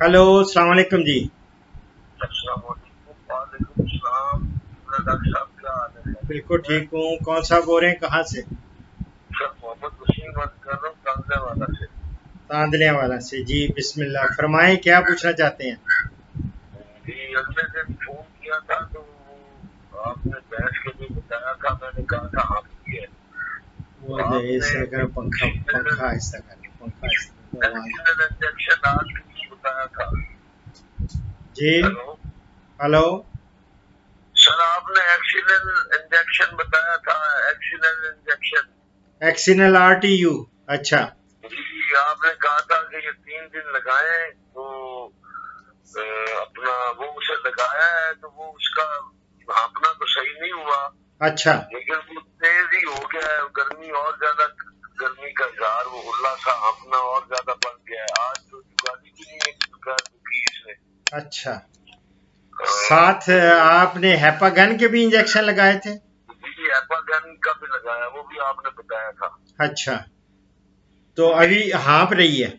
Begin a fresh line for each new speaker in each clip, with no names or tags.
Hello, अस्सलाम वालेकुम जी।
Doctor साहब क्या हाल है?
बिल्कुल ठीक हूँ। कौन सा बोल रहे हैं, कहाँ से?
सर मोहम्मद वसीम बात कर रहा हूँ कांगड़ा वाला से।
तांदलिया वाला से जी। बिस्मिल्लाह, फरमाएं, क्या पूछना चाहते हैं?
जी अगले दिन फोन किया था तो आपने बहस के लिए बताया था, मैंने कहा था आपकी है।
वो
तो
जो
आपने
ऐसा कर, पंखा पंखा ऐसा कर, पंखा ऐसा कर, आवाज।
एक्सीडेंट इंजेक्शन आपकी बताया था।
जी।
Hello
hello.
सर, आपने एक्सीडेंट इंजेक्शन बताया था। एक्सीडेंट इंजेक्शन
एक्सिनल RTU। अच्छा।
जी आपने कहा था कि ये 3 दिन लगाए तो अपना वो उसे लगाया है तो वो उसका भापना तो सही नहीं हुआ,
अच्छा।
लेकिन वो तेज ही हो गया है। गर्मी और ज्यादा, गर्मी का इजहार, वो हुल्ला सा हाँफना और ज्यादा बढ़ गया है। आज तो जुगाली भी नहीं है बगैर दुखी इसने।
अच्छा। साथ
तो
आपने हेपागन के भी इंजेक्शन लगाए थे?
जी एपागन का भी लगाया, वो भी आपने बताया था।
अच्छा। तो अभी हाँप रही है?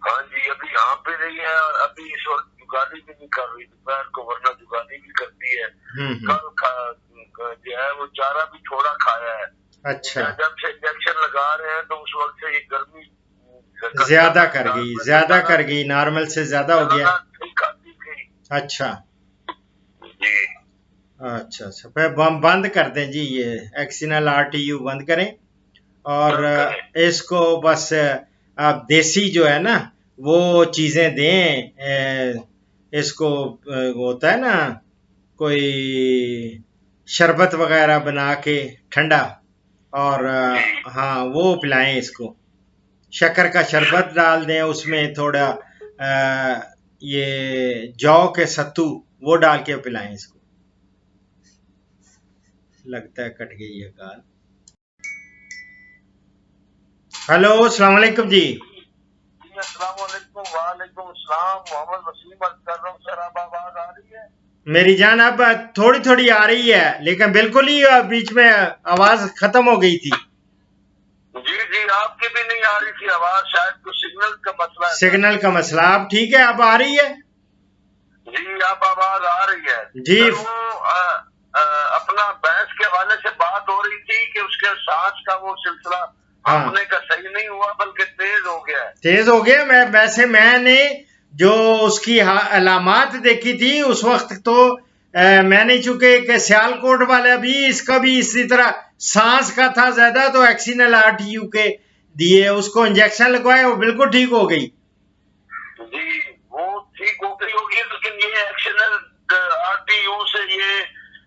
हाँ जी, अभी यहाँ पे रही है और अभी इस वक्त जुगाली भी नहीं कर रही दोपहर को, वरना जुगाली भी करती है।
हम्म।
कल जो है वो चारा भी थोड़ा खाया है।
अच्छा।
जब से इंजेक्शन लगा रहे हैं तो उस वक्त से ये गर्मी का
ज्यादा
ज्यादा
कर
इजहार,
गई,
वैसे
ज्यादा
चारा
कर गई, नॉर्मल से ज्यादा हो गया।
चारा नहीं खाती थी।
अच्छा।
जी
अच्छा अच्छा, फिर बंद कर दें जी, ये एक्सिनल RTU बंद करें। और
बंद करें।
इसको बस आप देसी जो है ना, वो चीज़ें दें। इसको वो होता है ना, कोई शरबत वगैरह बना के ठंडा, और
जी
हाँ, वो पिलाएं इसको। शक्कर का शरबत डाल दें उसमें, थोड़ा ये जौ के सत्तू, वो डाल के पिलाएं इसको। लगता है कट गई है कॉल। हेलो, अस्सलाम वालेकुम जी।
जी अस्सलाम वालेकुम। वालेकुम अस्सलाम। मोहम्मद वसीम बात कर रहा हूँ सर, अब आवाज आ रही है?
मेरी जान अब थोड़ी थोड़ी आ रही है, लेकिन बिल्कुल ही बीच में आवाज खत्म हो गई थी।
जी जी आपकी भी नहीं आ रही थी आवाज, शायद कुछ सिग्नल का मसला है सर।
सिग्नल का मसला। अब ठीक है, अब आ रही है
जी अब आवाज आ रही है
जी।
सर। वो अपना भैंस के हवाले से बात हो रही थी कि उसके सांस का वो सिलसिला
हाँ,
आपने का सही नहीं हुआ, बल्कि तेज हो गया है।
तेज हो गया। मैं वैसे मैंने जो उसकी अलामात देखी थी उस वक्त तो मैंने चूंकि एक सियालकोट वाला भी, इसका भी इसी तरह सांस का था ज्यादा, तो एक्सिनल RTU के दिए, उसको इंजेक्शन लगवाए, वो बिल्कुल ठीक हो गई।
जी वो ठीक हो गई होगी, लेकिन ये एक्शनल RTU से ये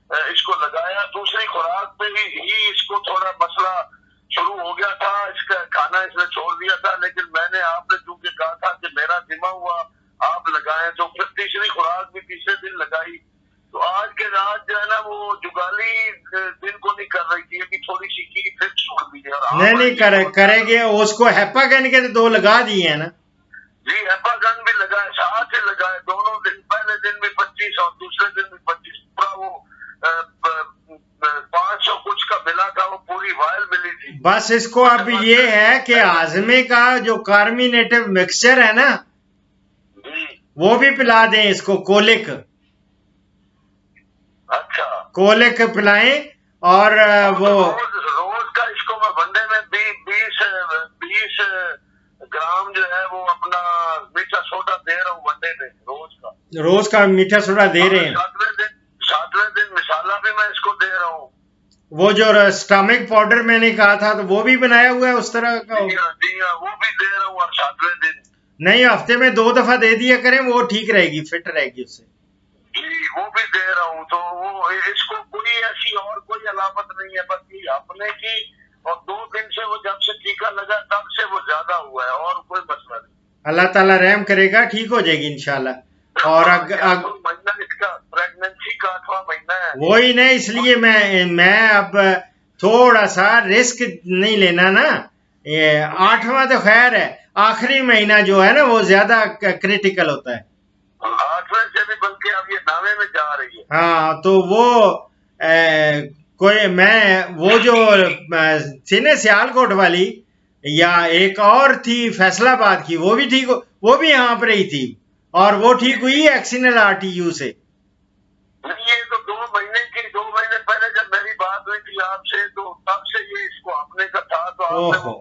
इसको लगाया, दूसरी खुराक पे ही इसको थोड़ा मसला शुरू हो गया था। इसका खाना इसने छोड़ दिया था, लेकिन मैंने आपने चूंकि कहा था कि मेरा जिम्मा हुआ आप लगाएं, तो फिर तीसरी खुराक भी तीसरे दिन लगाई। तो आज के रात जो है ना, वो जुगाली दिन को नहीं कर रही थी, अभी थोड़ी सी की फिर छोड़ दी है। और
नहीं
आप
नहीं,
ऐसी बहुत ज्यादा।
करेंगे उसको। हेपागन के तो 2 लगा दिए हैं ना।
जी एपागन भी लगाए, साथ ही लगाए दोनों दिन, पहले दिन भी 25 और दूसरे दिन भी 25। पूरा वो 500 कुछ का मिला था, वो पूरी वायल मिली थी।
बस इसको
वो
अब ये है कि
जमाते
आजमे का जो कार्मिनेटिव मिक्सचर है ना,
जी
वो भी पिला दें इसको। कोलिक,
अच्छा।
कोलिक पिलाएं। और
वो तो
वो
रोज रोज का इसको मैं वनडे में 20 ग्राम जो है वो अपना मीठा सोडा दे रहा हूँ वनडे में, रोज का।
रोज का मीठा सोडा दे रहे
और
हैं।
सातवें दिन मिसाला भी मैं इसको दे रहा हूँ।
वो जो स्टमक पाउडर मैंने कहा था, तो वो भी बनाया हुआ है उस तरह का?
जी हाँ वो भी दे रहा हूँ, और 7वें दिन
नहीं, हफ्ते में 2 दफा दे दिया करें, वो ठीक रहेगी, फिट रहेगी उससे।
जी वो भी दे रहा हूँ। तो वो इसको कोई ऐसी और कोई अलामत नहीं है, बस ये अपने की। और 2 दिन से वो जब से टीका लगा तब से वो ज्यादा हुआ है, और कोई मसला नहीं।
अल्लाह ताला रहम करेगा, ठीक हो जाएगी इंशाल्लाह। और
हाँ, ये 8वां महीना इसका, प्रेगनेंसी का 8वां महीना है।
वही नहीं, इसलिए मैं अब थोड़ा सा रिस्क नहीं लेना ना। ये 8वां तो खैर है, आखिरी महीना जो है ना, वो ज्यादा क्रिटिकल होता है।
8वें से भी बल्कि अब ये 9वें में जा रही है।
हाँ, तो वो कोई मैं वो जो थी ना सियालकोट वाली, या एक और थी फैसलाबाद की, वो भी ठीक, वो भी यहाँ पर ही थी, और वो ठीक हुई एक्सिनल RTU से?
नहीं, ये तो 2 महीने पहले जब मेरी बात हुई थी आपसे, तो तब से ये इसको अपने का था, तो आपने
ओहो,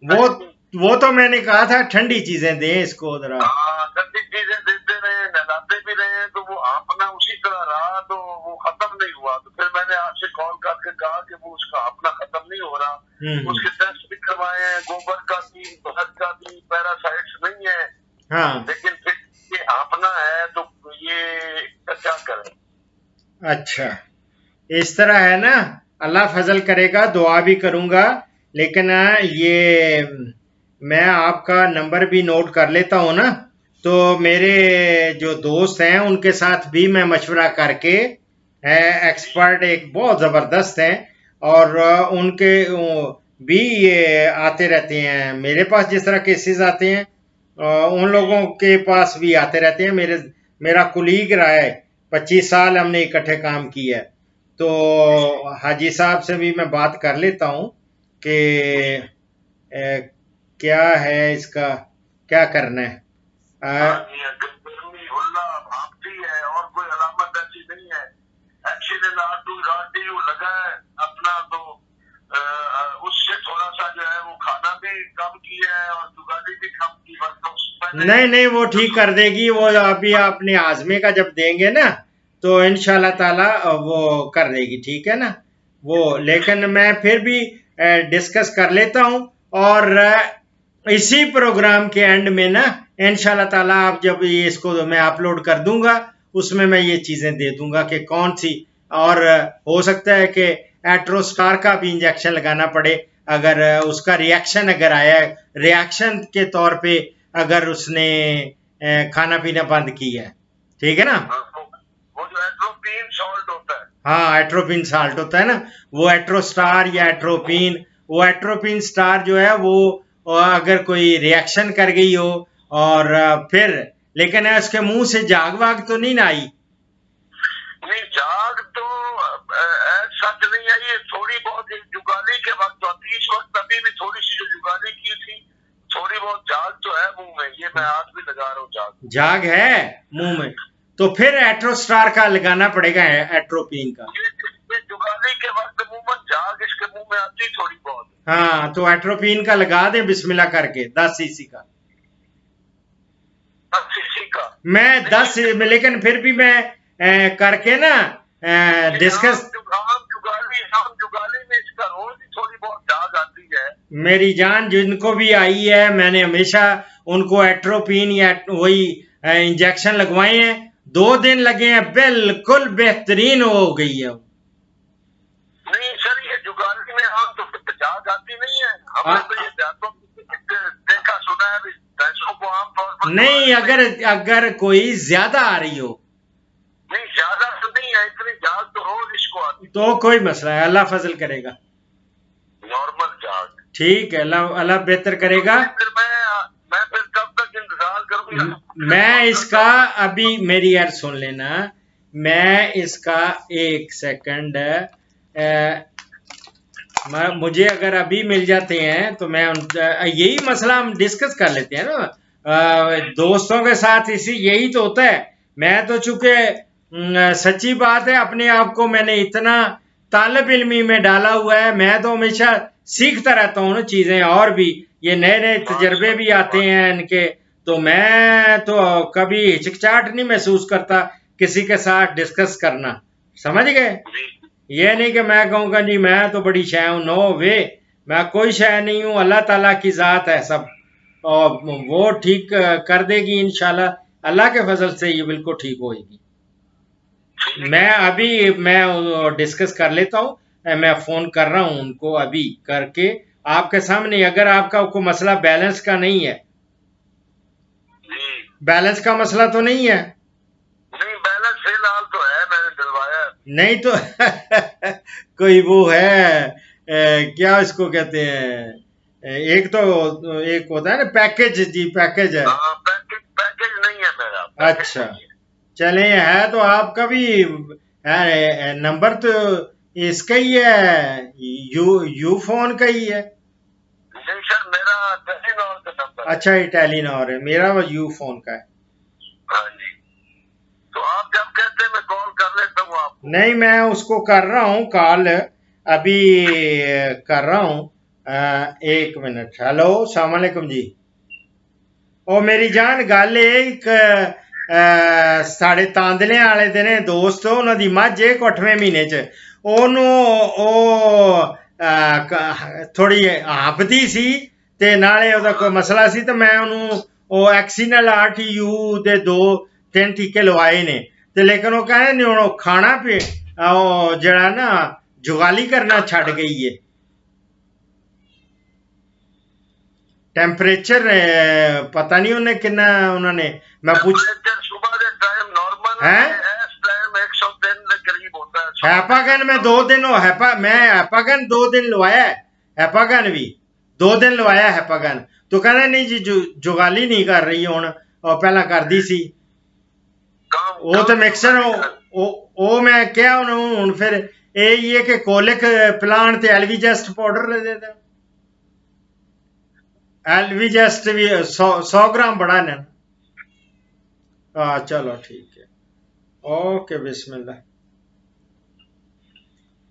वो
वो तो मैंने कहा था ठंडी चीजें दें इसको जरा।
हाँ, ठंडी चीजें देते रहे, नहलाते भी रहे, तो वो अपना उसी तरह रहा, तो वो खत्म नहीं हुआ। तो फिर मैंने आपसे कॉल करके कहा कि वो उसका अपना खत्म नहीं हो रहा, उसके टेस्ट भी करवाए हैं, गोबर का भी, बहर का भी, पैरासाइट्स नहीं है।
हाँ,
लेकिन फिर ये अपना है, तो ये क्या करें।
अच्छा, इस तरह है ना, अल्लाह फजल करेगा, दुआ भी करूंगा। लेकिन ये मैं आपका नंबर भी नोट कर लेता हूँ ना, तो मेरे जो दोस्त हैं उनके साथ भी मैं मशवरा करके, एक्सपर्ट एक बहुत ज़बरदस्त हैं, और उनके भी ये आते रहते हैं मेरे पास, जिस तरह केसेस आते हैं उन लोगों के पास भी आते रहते हैं। मेरा कुलीग रहा है, 25 साल हमने इकट्ठे काम किया है। तो हाजी साहब से भी मैं बात कर लेता हूँ कि क्या है इसका, क्या करना है।
गर्मी हुल्ला भापती है, और कोई अलामत ऐसी नहीं है। एक्सीडेंट RTU लगा है अपना, तो उससे थोड़ा सा जो है वो खाना भी कम किया है और जुगाली भी कम की,
नहीं नहीं, वो ठीक कर देगी, वो अभी अपने आजमे का जब देंगे ना, तो इंशाल्लाह ताला वो कर देगी, ठीक है ना वो। लेकिन मैं फिर भी डिस्कस कर लेता हूँ, और इसी प्रोग्राम के एंड में ना इंशाल्लाह ताला, आप जब ये इसको मैं अपलोड कर दूंगा, उसमें मैं ये चीजें दे दूंगा कि कौन सी, और हो सकता है कि एट्रोस्टार का भी इंजेक्शन लगाना पड़े, अगर उसका रिएक्शन अगर आया, रिएक्शन के तौर पे अगर उसने खाना पीना बंद किया है, ठीक है ना।
वो जो एट्रोपिन सॉल्ट होता है,
हाँ, एट्रोपिन साल्ट होता है ना, वो एट्रोस्टार या एट्रोपिन, वो एट्रोपिन स्टार जो है वो अगर कोई रिएक्शन कर गई हो, और फिर, लेकिन उसके मुंह से जाग वाग तो नहीं ना आई?
नहीं, जाग तो सच नहीं है, ये थोड़ी बहुत जुगाली के वक्त आती है। इस वक्त अभी भी थोड़ी सी जो जुगाली की थी, थोड़ी बहुत जाग तो है मुंह में, ये मैं हाथ भी लगा रहा हूँ, जाग
है मुंह में, तो फिर एट्रोस्टार का लगाना पड़ेगा, एट्रोपिन का।
ये जुगाली के वक्त मुंह में जाग इसके मुंह में आती थोड़ी बहुत।
हाँ, तो एट्रोपिन का लगा दे बिस्मिल्लाह करके, 10 सीसी का।
10 सीसी का
मैं 10, लेकिन फिर भी मैं करके ना डिस्कस,
जुगाली में इसका रोज ही थोड़ी बहुत जाग आती है।
मेरी जान जिनको भी आई है, मैंने हमेशा उनको एट्रोपिन या वही इंजेक्शन लगवाए हैं, 2 दिन लगे हैं, बिल्कुल बेहतरीन हो गई है।
नहीं सर, ये जुगाली में हम तो जाग आती नहीं है, हमने तो ये जातों देखा सुना है, पैसों को आमतौर पर
नहीं, अगर कोई ज्यादा आ रही हो,
नहीं ज्यादा तो नहीं है, इतनी जाग तो रोज इसको आती,
तो कोई मसला है, अल्लाह फजल करेगा,
नॉर्मल जाग,
ठीक है, अल्लाह बेहतर करेगा।
फिर मैं फिर कब तक इंतजार करूंगा?
मैं इसका अभी, मेरी यार सुन लेना, मैं इसका 1 सेकंड, मुझे अगर अभी मिल जाते हैं तो मैं यही मसला हम डिस्कस कर लेते हैं ना दोस्तों के साथ, इसी यही तो होता है। मैं तो चूंकि सच्ची बात है, अपने आप को मैंने इतना तालिब इल्मी में डाला हुआ है, मैं तो हमेशा सीखता रहता हूँ ना चीजें, और भी ये नए नए तजर्बे भी आते हैं इनके, तो मैं तो कभी हिचकिचाहट नहीं महसूस करता किसी के साथ डिस्कस करना, समझ गए। ये नहीं कि मैं कहूँगा जी मैं तो बड़ी शय हूँ, नो वे, मैं कोई शय नहीं हूँ, अल्लाह ताला की ज़ात है सब, और वो ठीक कर देगी इंशाल्लाह, अल्लाह के फजल से ये बिल्कुल ठीक होगी। मैं अभी मैं डिस्कस कर लेता हूँ, मैं फ़ोन कर रहा हूँ उनको अभी करके आपके सामने, अगर आपका कोई मसला बैलेंस का नहीं है, बैलेंस का मसला तो नहीं है?
नहीं, बैलेंस फिलहाल तो है, मैंने दिलवाया
नहीं तो कोई वो है क्या इसको कहते हैं, एक तो एक होता है ना पैकेज, जी पैकेज है।
पैकेज नहीं है मेरा,
अच्छा, चले है तो आपका भी नंबर तो इसका ही है, यू फोन का ही है।
नहीं सर मेरा टेलीनॉर का नंबर।
अच्छा, ये टेलीनॉर है, मेरा वो यू फोन का है।
हाँ जी, तो आप जब कहते हैं मैं कॉल कर लेता हूँ आपको।
नहीं, मैं उसको कर रहा हूँ कॉल, अभी कर रहा हूँ। 1 मिनट। हेलो, अस्सलाम वालेकुम जी। ओ मेरी जान, गल एक साढ़े तांदले वाले दे ने दोस्त, उन्हां दी मझ है 8वें महीने च, ओनू थोड़ी हांफदी सी ते नाले ओदा कोई मसला सी, ते मैं ओनू ओ एक्सीनल RTU दे 2-3 टीके लवाए ने, ते लेकिन वो कहने नहीं हुण खाना पे जेड़ा ना जुगाली करना छड़ गई है। टेम्परेचर पता नहीं उन्हें कितना, उन्होंने मैं पूछ
टेम्परेचर सुबह के टाइम नॉर्मल
हैं
है, इस टाइम 103 के करीब होता है।
हैपागन में 2 दिन मैं हैपागन 2 दिन लवाया है, हैपागन भी 2 दिन लवाया हैपागन, तो कहना नहीं जी जुगाली नहीं कर रही हुण, और पहला करदी सी वो तो मिक्सर ओ मैं क्या हुण फिर यही है कि कोलिक प्लांट ते एलवीजेस्ट पाउडर ले दे, एलवीजेस्ट भी 100 ग्राम बड़ा ने। हाँ चलो ठीक है, ओके बिस्मिल्लाह।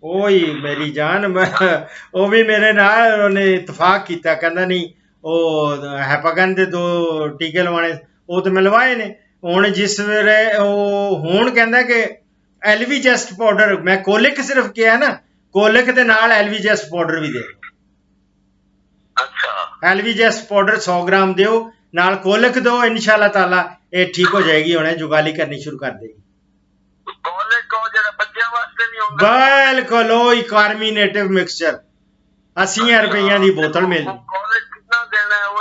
ओही मेरी जान, वो भी मेरे नाल उन्हें इतफाक किया, कहंदा नहीं ओ हैपागन दे 2 टीके लवाने, वो तो मैं लवाए ने। हुण जिस वेले हुण कहंदा कि एलवीजेस्ट पाउडर, मैं कोलिक सिर्फ किया ना, कोलिक दे नाल एलवीजेस्ट पाउडर भी दे,
अच्छा
एलवीजेस्ट पाउडर 100 ग्राम दियो, नाल कोलिक दो, इंशाल्लाह ताला ये ठीक हो जाएगी, हुणे जुगाली करनी शुरू कर देगी।
कॉलेज को जरा बच्चों वास्ते नहीं होता
बिल्कुल ओही कार्मिनेटिव मिक्सचर 80 रुपया की बोतल मिल जी।
कॉलेज कितना देना है? वो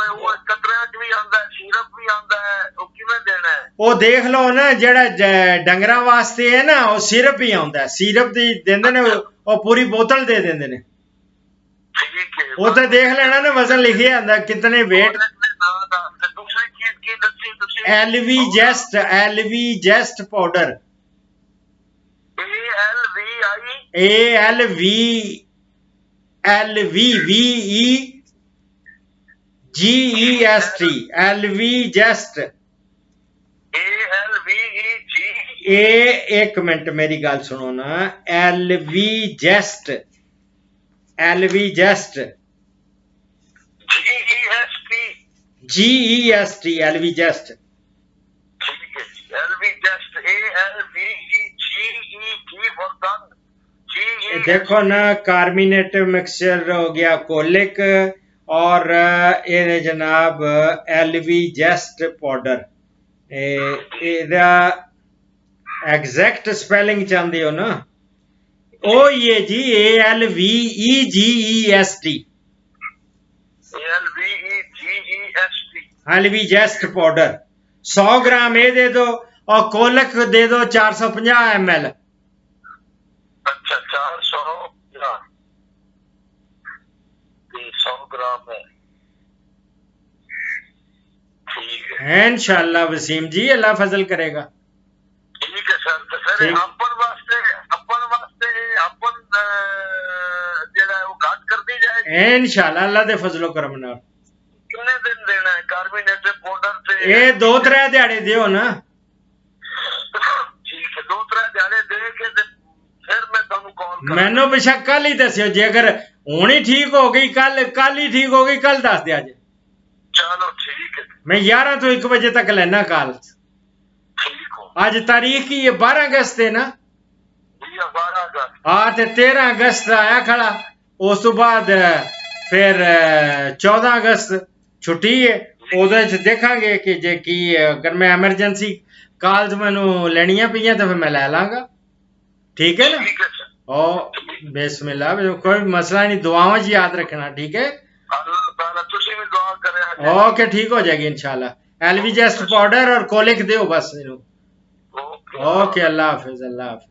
कतरा भी आंदा है, सिरप भी आंदा है, वो किवें देना है?
वो देख लो ना, जेड़ा डंगरा वास्ते है ना, वो सिरप ही आंदा है, सिरप दी देंदे ने, वो पूरी बोतल दे देंदे ने।
ठीक है,
वो तो देख लेना ना, वजन लिखे आंदा कितने वेट।
दूसरी चीज की दसी तुसी
एलवी जेस्ट पाउडर, ALVEGEST, एलवी जेस्ट। एक मिनट मेरी गल सुनो ना, एलवी जेस्ट GEST, एलवी जेस्ट। देखो ना, कार्मिनेटिव मिक्सचर हो गया कोलिक, और ये जनाब एलवी जेस्ट पाउडर, एदा एग्जैक्ट स्पेलिंग चाहते हो ना? ओ ये जी ALVEGEST, एलवी जेस्ट पाउडर 100 ग्राम ये दे दो, और कोलक दे दो 450 ml।
अच्छा 100 ग्राम है, ठीक है
इंशाल्लाह वसीम जी, अल्लाह फजल करेगा।
ठीक है सर। तो सर अपन वास्ते अपन जेड़ा वो घाट कर दी जाएगी
इंशाल्लाह अल्लाह दे फजलो करम नाल।
कितने दिन देना है कार्बोनेटेड पाउडर से?
ये 2-3 दिहाड़े दियो ना।
ठीक है, 2-3 दिहाड़े दे के फिर मैं तुहानू कॉल कर,
मैनू बेशक कल ही दसियो, जे अगर हुणी ठीक हो गई, कल ही ठीक हो गई, कल दस दिया जे।
चलो ठीक है,
मैं 11 तो 1 बजे तक लेना कॉल।
ठीक हो।
आज तारीख की 12 अगस्त है ना?
12 अगस्त।
हाँ, तो 13 अगस्त आया खड़ा, उस तो बाद फिर 14 अगस्त छुट्टी है, ओदे च देखांगे कि जे की अगर मैं एमरजेंसी कॉल्स मैनू लेनियां पईयां तो फिर मैं ले लांगा, ठीक है ना?
ठीक है सर।
ओ बिस्मिल्लाह, कोई मसला नहीं, दुआवां च याद रखना, ठीक है?
अल्लाह ताला तुसी भी दुआ करे।
ओके, ठीक हो जाएगी इंशाल्लाह। एलवी जेस्ट पाउडर और कोलिक दियो बस इन्हू। ओके, अल्लाह हाफिज, अल्लाह हाफिज।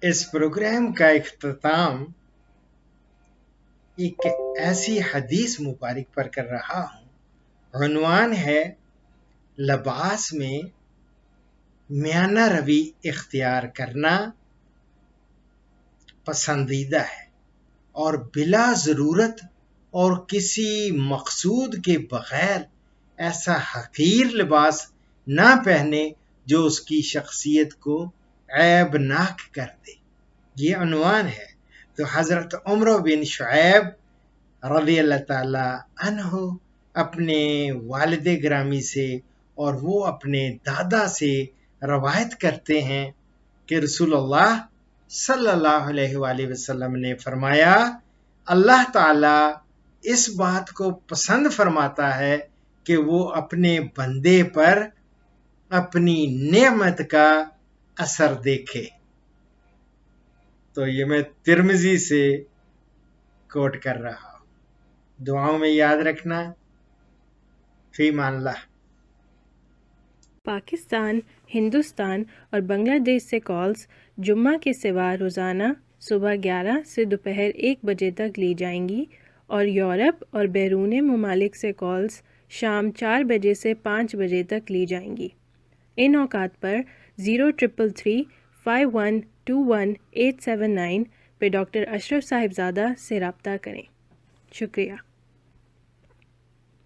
इस प्रोग्राम का इख्तिताम एक ऐसी हदीस मुबारक पर कर रहा हूँ, उन्वान है लिबास में मियाना रवि इख्तियार करना पसंदीदा है और बिला ज़रूरत और किसी मकसूद के बगैर ऐसा हकीर लिबास ना पहने जो उसकी शख्सियत को ऐबनाक कर दे। ये अनवान है। तो हज़रत उमर बिन शुऐब रज़ी अल्लाह ताला अन्हु अपने वालिद ग्रामी से और वो अपने दादा से रवायत करते हैं कि रसूलुल्लाह सल्लल्लाहु अलैहि वसल्लम ने फरमाया, अल्लाह ताला इस बात को पसंद फरमाता है कि वो अपने बंदे पर अपनी नेमत का असर देखे। तो ये मैं तिर्मिजी से कोट कर रहा हूँ। दुआओं में याद रखना। फीमानल्लाह।
पाकिस्तान, हिंदुस्तान और बांग्लादेश से कॉल्स जुम्मा के सिवा रोज़ाना सुबह 11 से दोपहर 1 बजे तक ली जाएंगी और यूरोप और बैरून ममालिक से कॉल्स शाम 4 बजे से 5 बजे तक ली जाएंगी। इन औकात पर 0333 5121 879 पे डॉक्टर अशरफ साहिबजादा से रब्ता करें। शुक्रिया।